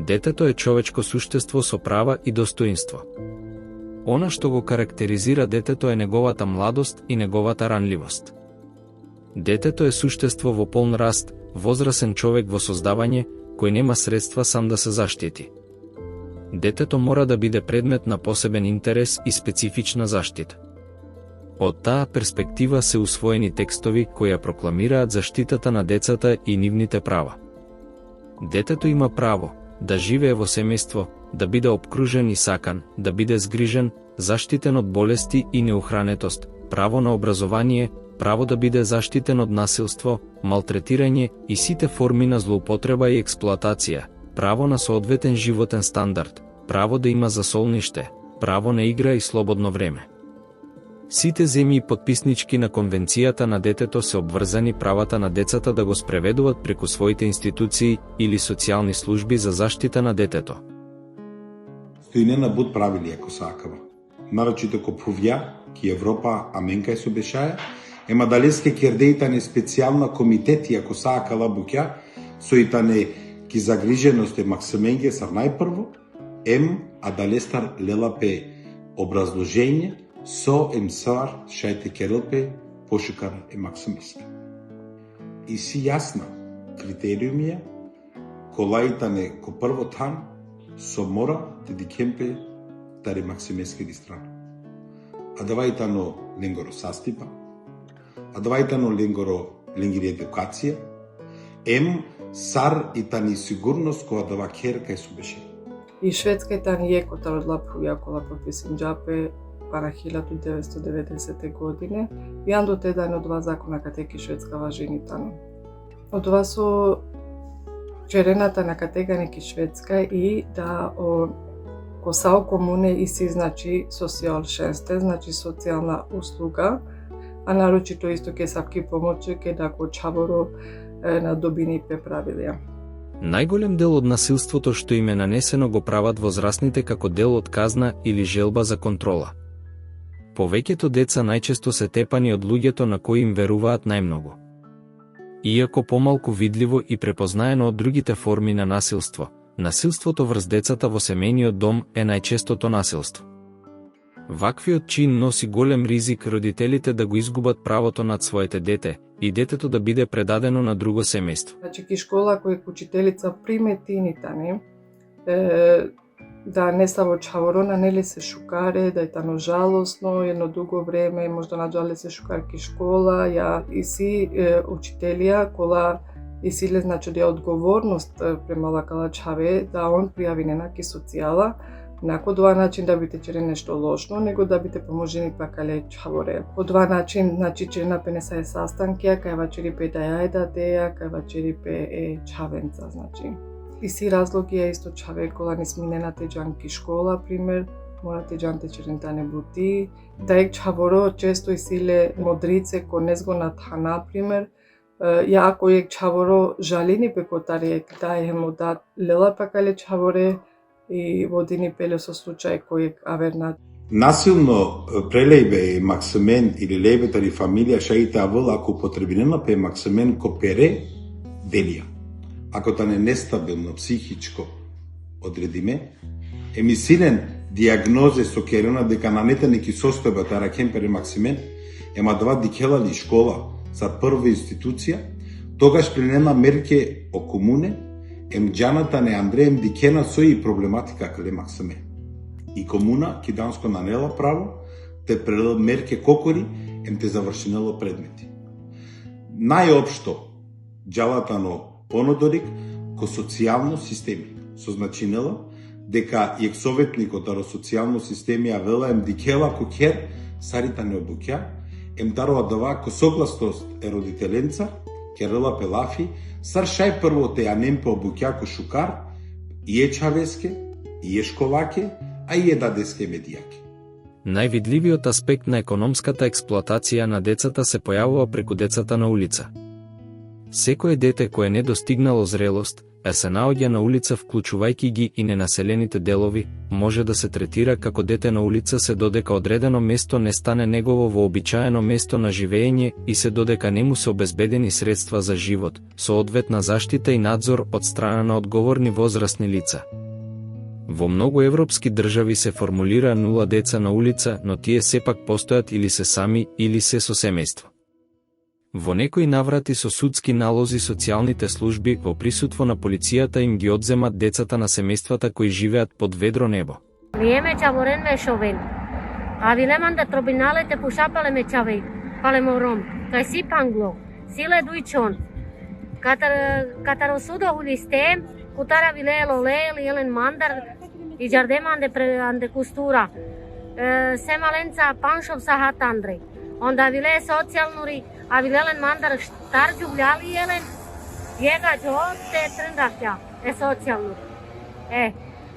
Детето е човечко суштество со права и достоинство. Она што го карактеризира детето е неговата младост и неговата ранливост. Детето е суштество во полн раст, возрасен човек во создавање, кој нема средства сам да се заштити. Детето мора да биде предмет на посебен интерес и специфична заштита. Од таа перспектива се усвоени текстови кои ја прокламираат заштитата на децата и нивните права. Детето има право да живее во семејство, да биде обкружен и сакан, да биде згрижен, заштитен од болести и неухранетост, право на образование, право да биде заштитен од насилство, малтретирање и сите форми на злоупотреба и експлоатација, право на соодветен животен стандард, право да има засолниште, право на игра и слободно време. Сите земји потписнички на Конвенцијата на детето се обврзани правата на децата да го спреведуваат преку своите институции или социјални служби за заштита на детето. Стојнена буд правили ако сакава. Нарочито коповја, ки Европа аменкај со бешаја, ема далеске кердејтане специјална комитети ако сакала буќа, соитане ки загриженост е максименге сар најпрво, а далестар лелапе образложење, со емсар шајте керелпе пошукар е максимиски. И си јасна критериумија, колајтане ко прво тан, со мора те дикемпе тари максимески ди страна. А давајтано ленгоро састипа, а давајтано ленгири едукација, сар и тани сигурност која дава керка и субеше. И Шведска и тани екота одлапуја кола подписин џапе пара 1990 године, јан еден од два закона катеки Шведска важини тану. Од това со черената на категаник и Шведска и да косао комуне и си значи социјалшенсте, значи социјална услуга, а нарочито исто ке сапки помоќи ке да го чаворо на добини правилија. Најголем дел од насилството што им е нанесено го прават возрастните како дел од казна или желба за контрола. Повеќето деца најчесто се тепани од луѓето на кои им веруваат најмногу. Иако помалку видливо и препознаено од другите форми на насилство, насилството врз децата во семејниот дом е најчестото насилство. Ваквиот чин носи голем ризик родителите да го изгубат правото над своите дете и детето да биде предадено на друго семејство. Значи ки школа кој учителица примети нитани, да не са во чаворона, нели се шукаре, да е тано жалосно, едно дуго време, можда наđале се шукарки школа, ја и си учителија, кола и силе значи да ја одговорност према лакала чаве, да он пријави ненаки социјала, нако два начин да бите чере нешто лошно, него да бите поможени пакале чаворе. По два начин, значи че напенеса е састанкија, кај вачери пе да јајда деја, кај вачери пе е чавенца, значи. И си разлоги е исто чаве кола не сминена теџанки школа, пример, мора теџанте черентане бути, да е чаворо често и силе модрице ко незгона тана, пример, ја ако е чаворо жалини пе котари да е мода лела пакале чаворе, и водини пеле со случај кој авернат. Насилно прелејбе максимен или лејбетари фамилија шаите авел ако потребинена пе максимен ко пере делија. Ако та не нестабилно психичко одредиме, емисилен диагнозе со керена дека нанете неки состојба тара кемпере максимен, ема два дикелали школа за прва институција, тогаш принема мерке о комуне, джаната не Андреем дикена со и проблематика кале максиме. И комуна ки данско нанела право, те прелел мерке кокори, те завршинело предмети. Најопшто, джалатано понодорик ко социјално системи, со значинела дека и советникот аро социјално системи авела дикела ко кер, сарита не обуќа, дарува дава ко согласност е родителенца, керела пелафи, сар шај прво те анем по обуќа ко шукар, и е чавеске, и е школаке, а и е дадеске медијаке. Највидливиот аспект на економската експлоатација на децата се појавува преку децата на улица. Секое дете кое не достигнало зрелост, а се наоѓа на улица вклучувајќи ги и ненаселените делови, може да се третира како дете на улица се додека одредено место не стане негово вообичаено место на живење и се додека не му се обезбедени средства за живот, со одветна заштита и надзор од страна на одговорни возрастни лица. Во многу европски држави се формулира 0 деца на улица, но тие сепак постојат или се сами, или се со семејство. Во некои наврати со судски налози социјалните служби во присуство на полицијата им ги одземат децата на семејствата кои живеат под ведро небо. Lieme Chavoren me șoven. Avileman de trobinale te pușapale me chavei. Pale morom. Kai si panglo. Sile duichon. Catarosudo huliste. Cutara vilelo leel elen mandar. I jardeman de costura. Semalența panșov sahat Andrei. Onda vile socijalnuri. Avilelen mandar starđu vljali jelen. Jega džote trndahja. Socijalnuri.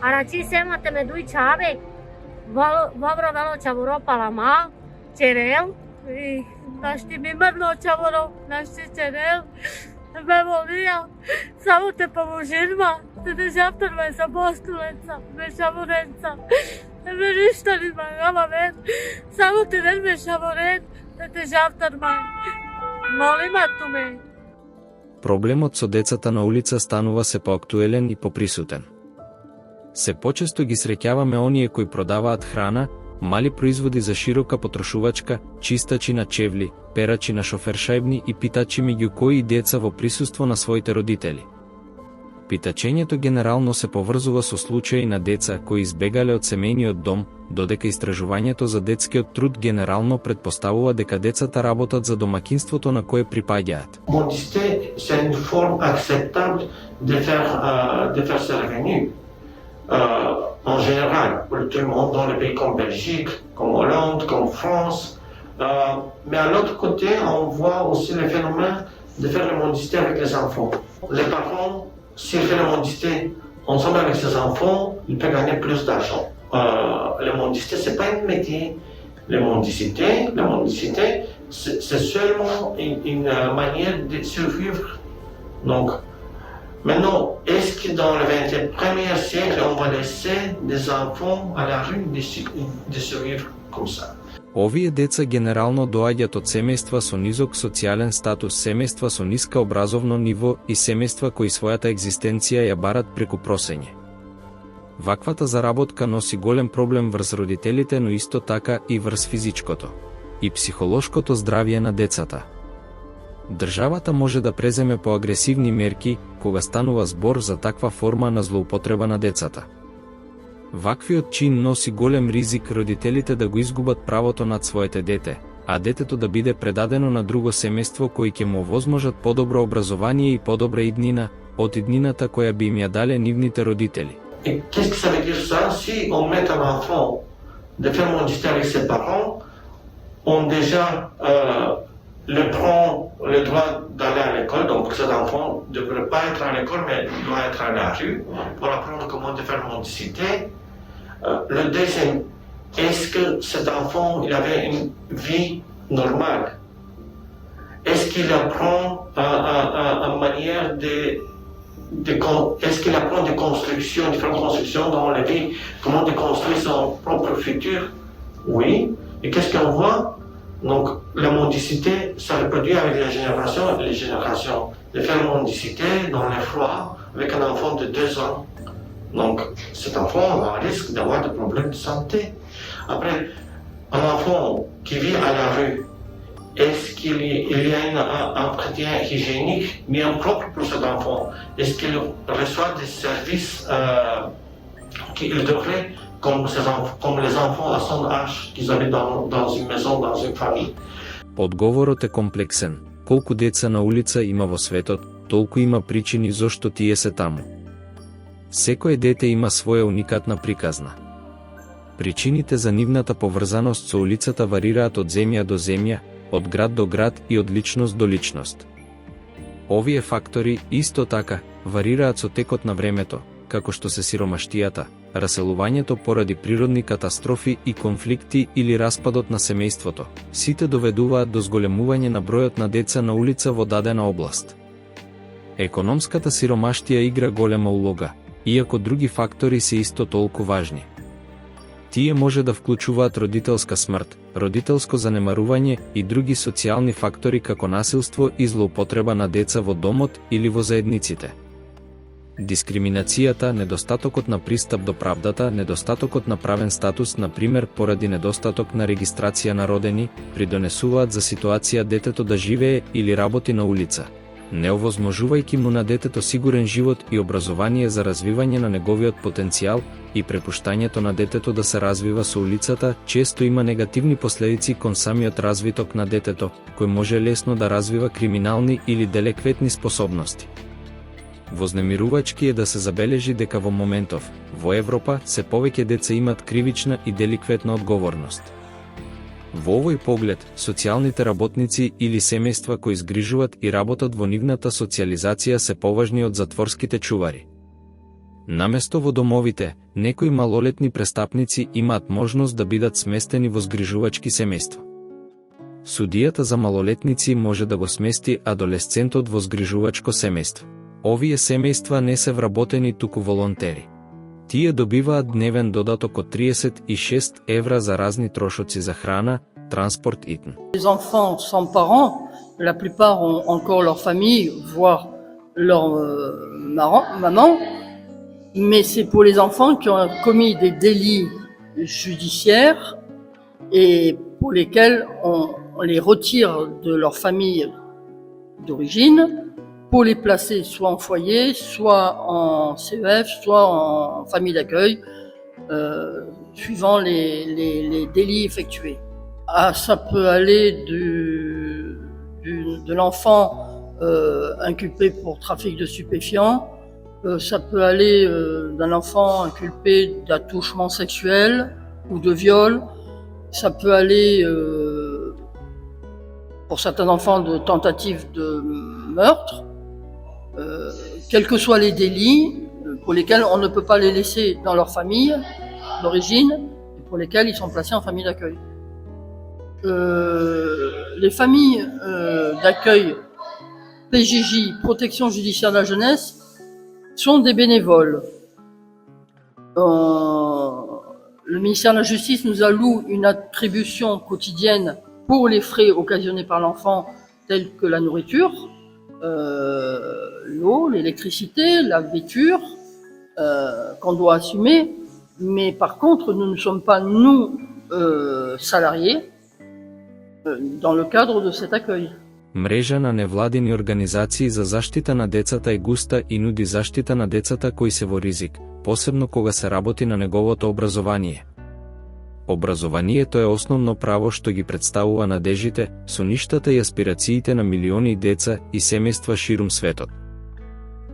Arači semate me duj čave. Vobro velo čavuro palama. Čerel. I našti mi mrno čavuro. Našti čerel. Me volija. Samo te pomožinma. Te ne žaptarme sa postulenca. Me šamorenca. Me ništa nima gama ven. Samo te ne me šamoren. Te žaptarme. Молима туме. Проблемот со децата на улица станува се поактуелен и поприсутен. Се почесто ги среќаваме оние кои продаваат храна, мали производи за широка потрошувачка, чистачи на чевли, перачи на шофершајбни и питачи меѓу кои деца во присуство на своите родители. Питачењето генерално се поврзува со случаи на деца кои избегале од семејниот дом, додека истражувањето за детскиот труд генерално предпоставува дека децата работат за домакинството на кое припаѓаат. Mendicité, c'est une forme acceptable de faire ses revenus. En général, pour tout le monde dans les pays comme Belgique, comme Hollande, comme France. Mais à l'autre côté, on voit aussi le phénomène de faire la mendicité avec les enfants. Les parents, s'il fait la mendicité ensemble avec ses enfants, il peut gagner plus d'argent. La mendicité, c'est pas un métier. La mendicité, c'est seulement une manière de survivre. Donc, maintenant, est-ce que dans le 21e siècle, on va laisser des enfants à la rue de survivre comme ça? Овие деца генерално доаѓаат од семејства со низок социјален статус, семејства со ниска образовно ниво и семејства кои својата екзистенција ја барат преку просење. Ваквата заработка носи голем проблем врз родителите, но исто така и врз физичкото и психолошкото здравје на децата. Државата може да преземе поагресивни мерки кога станува збор за таква форма на злоупотреба на децата. Ваквиот чин носи голем ризик родителите да го изгубат правото над своите дете, а детето да биде предадено на друго семејство кои ќе му овозможат подобро образование и подобра иднина од иднината која би им ја дале нивните родители. Et qu'est-ce que ça veut dire ça? Si on met un enfant de faire mendicité avec ses parents, on déjà le prend le droit d'aller à l'école, donc cet enfant ne devrait pas être à l'école, mais il doit être à la rue pour apprendre comment de faire mendicité. Le deuxième, est-ce que cet enfant il avait une vie normale? Est-ce qu'il apprend une manière est-ce qu'il apprend des constructions, différentes constructions dans la vie, comment de construire son propre futur? Oui. Et qu'est-ce qu'on voit? Donc, la mendicité, ça reproduit avec les générations. De faire la mendicité dans le froid avec un enfant de 2 ans. Donc, cet enfant a un risque d'avoir des problèmes de santé. Après, un enfant qui vit à la rue, est-ce qu'il y a un entretien hygiénique bien propre pour cet enfant? Est-ce qu'il reçoit des services qu'il devrait, comme les enfants à son âge, qu'ils habitent dans une maison, dans une famille? Одговорот е комплексен. Колку деца на улица има во светот, толку има причини зошто тие се таму. Секое дете има своја уникатна приказна. Причините за нивната поврзаност со улицата варираат од земја до земја, од град до град и од личност до личност. Овие фактори, исто така, варираат со текот на времето, како што се сиромаштијата, раселувањето поради природни катастрофи и конфликти или распадот на семејството. Сите доведуваат до зголемување на бројот на деца на улица во дадена област. Економската сиромаштија игра голема улога, иако други фактори се исто толку важни. Тие може да вклучуваат родителска смрт, родителско занемарување и други социјални фактори како насилство и злоупотреба на деца во домот или во заедниците. Дискриминацијата, недостатокот на пристап до правдата, недостатокот на правен статус, например поради недостаток на регистрација на родени, придонесуваат за ситуација детето да живее или работи на улица, неовозможувајќи му на детето сигурен живот и образование за развивање на неговиот потенцијал, и препуштањето на детето да се развива со улицата често има негативни последици кон самиот развиток на детето, кој може лесно да развива криминални или делекветни способности. Вознемирувачки е да се забележи дека во моментов, во Европа, се повеќе деца имат кривична и деликветна одговорност. Во овој поглед, социјалните работници или семејства кои згрижуваат и работат во нивната социјализација се поважни од затворските чувари. Наместо во домовите, некои малолетни престапници имаат можност да бидат сместени во згрижувачки семејства. Судијата за малолетници може да го смести адолесцентот во згрижувачко семејство. Овие семејства не се вработени туку волонтери. Тие добиваат дневен додаток од 36 евра за разни трошоци за храна, транспорт итн. Les enfants sans parents, la plupart ont encore leur famille, voire leur maman, mais c'est pour les enfants qui ont commis des délits judiciaires et pour lesquels on les retire de leur famille d'origine pour les placer soit en foyer, soit en CEF, soit en famille d'accueil, suivant les délits effectués. Ah, ça peut aller de l'enfant inculpé pour trafic de stupéfiants, ça peut aller d'un enfant inculpé d'attouchement sexuel ou de viol, ça peut aller pour certains enfants de tentative de meurtre, quels que soient les délits pour lesquels on ne peut pas les laisser dans leur famille d'origine et pour lesquels ils sont placés en famille d'accueil. Les familles d'accueil PJJ, Protection judiciaire de la jeunesse, sont des bénévoles. Le ministère de la Justice nous alloue une attribution quotidienne pour les frais occasionnés par l'enfant, tels que la nourriture, l'eau, l'électricité, la vêture, qu'on doit assumer. Mais par contre, nous ne sommes pas, nous, salariés, dans le cadre de cet accueil. Мрежа на невладини организации за заштита на децата е густа и нуди заштита на децата кои се во ризик, посебно кога се работи на неговото образование. Образованието е основно право што ги представува надежите, соништата и аспирациите на милиони деца и семејства ширум светот.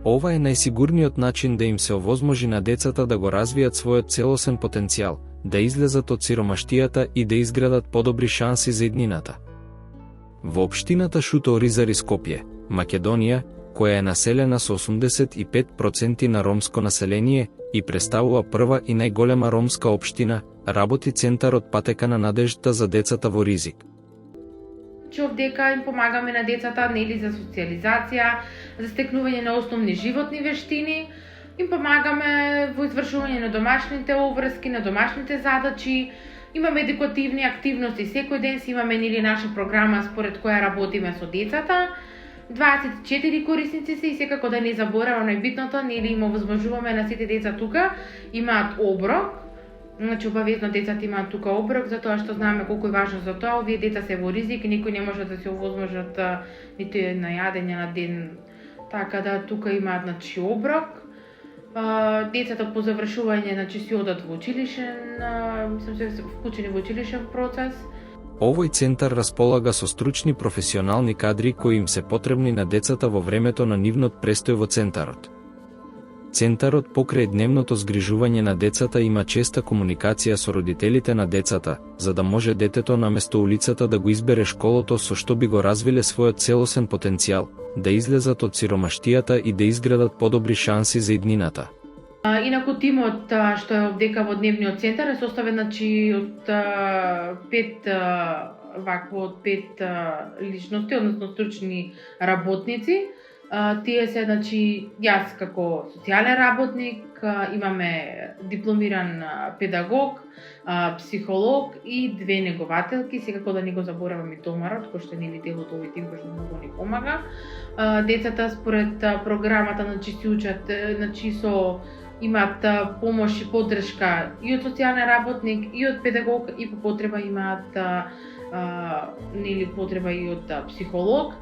Ова е најсигурниот начин да им се овозможи на децата да го развијат својот целосен потенцијал, да излезат од сиромаштијата и да изградат подобри шанси за иднината. Во општината Шуто Оризари Скопје, Македонија, која е населена со 85% на ромско население и представува прва и најголема ромска општина, работи центарот Патека на надежта за децата во ризик. Овдека им помагаме на децата нели за социјализација, за стекнување на основни животни вештини, им помагаме во извршување на домашните обврски, на домашните задачи. Имаме едукативни активности, секој ден си имаме нели наша програма според која работиме со децата. 24 корисници се и секако да не заборавам најбитното, нели им овозможуваме на сите деца тука имаат оброк. Значи обавезно децата имаат тука оброк, затоа што знаеме колку е важно за тоа. Овие деца се во ризик и никој не може да се овозможат ниту на јадење на ден. Така да тука имаат значи оброк. Децата по завршување значи си одат во училишен, се вклучени во училишен процес. Овој центар располага со стручни професионални кадри кои им се потребни на децата во времето на нивниот престој во центарот. Центарот покрај дневното згрижување на децата има честа комуникација со родителите на децата, за да може детето наместо улицата да го избере школото со што би го развиле својот целосен потенцијал, да излезат од сиромаштијата и да изградат подобри шанси за иднината. Инаку тимот што е овдека во дневниот центар е составен значи од 5 личности, односно стручни работници. Тие се, значи, јас како социјален работник, имаме дипломиран педагог, психолог и 2 негователки, секако да не го заборавам и томарот, кој што нели дел од овој тим, кој што многу ни помага. Децата според програмата, значи, се учат, значи, имаат помош и поддршка и од социјален работник, и од педагог, и по потреба имаат нели потреба и од психолог.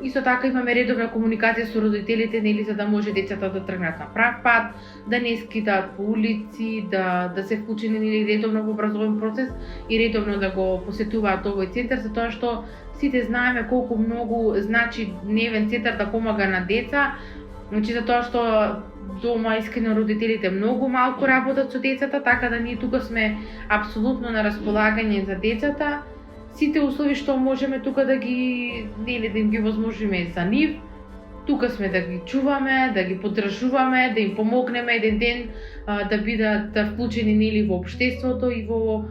Исто така имаме редовна комуникација со родителите, нели, за да може децата да тргнат на прав пат, да не скитаат по улици, да се вклучени, нели, редовно во образовен процес и редовно да го посетуваат овој центар, затоа што сите знаеме колку многу значи дневен центар да помага на деца, значи затоа што дома искрено родителите многу малку работат со децата, така да ние тука сме апсолутно на располагање за децата. Сите услови што можеме тука да ги, нели, да им ги возможиме за нив, тука сме да ги чуваме, да ги поддржуваме, да им помогнеме еден ден да бидат вклучени, нели, во општеството и во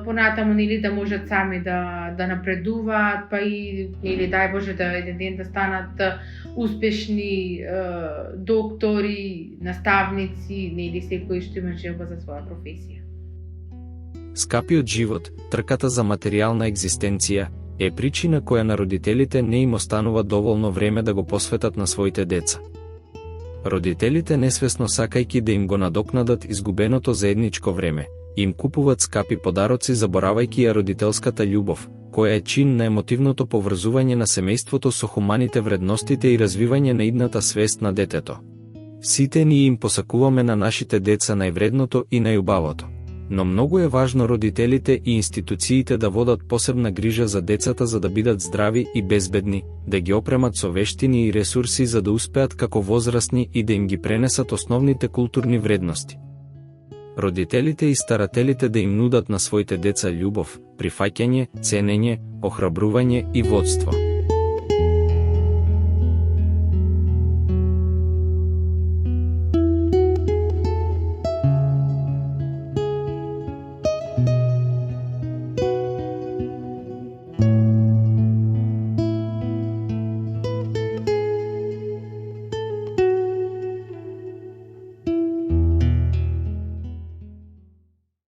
понатаму, нели, да можат сами да напредуваат, па и, нели, дај Боже да еден ден да станат успешни доктори, наставници, нели, секој што има желба за своја професија. Скапиот живот, трката за материјална екзистенција, е причина која на родителите не им останува доволно време да го посветат на своите деца. Родителите, несвесно сакајќи да им го надокнадат изгубеното заедничко време, им купуваат скапи подароци заборавајќи ја родителската љубов, која е чин на емотивното поврзување на семејството со хуманите вредностите и развивање на идната свест на детето. Сите ние им посакуваме на нашите деца највредното и најубавото. Но многу е важно родителите и институциите да водат посебна грижа за децата за да бидат здрави и безбедни, да ги опремат со вештини и ресурси за да успеат како возрастни и да им ги пренесат основните културни вредности. Родителите и старателите да им нудат на своите деца љубов, прифаќање, ценење, охрабрување и водство.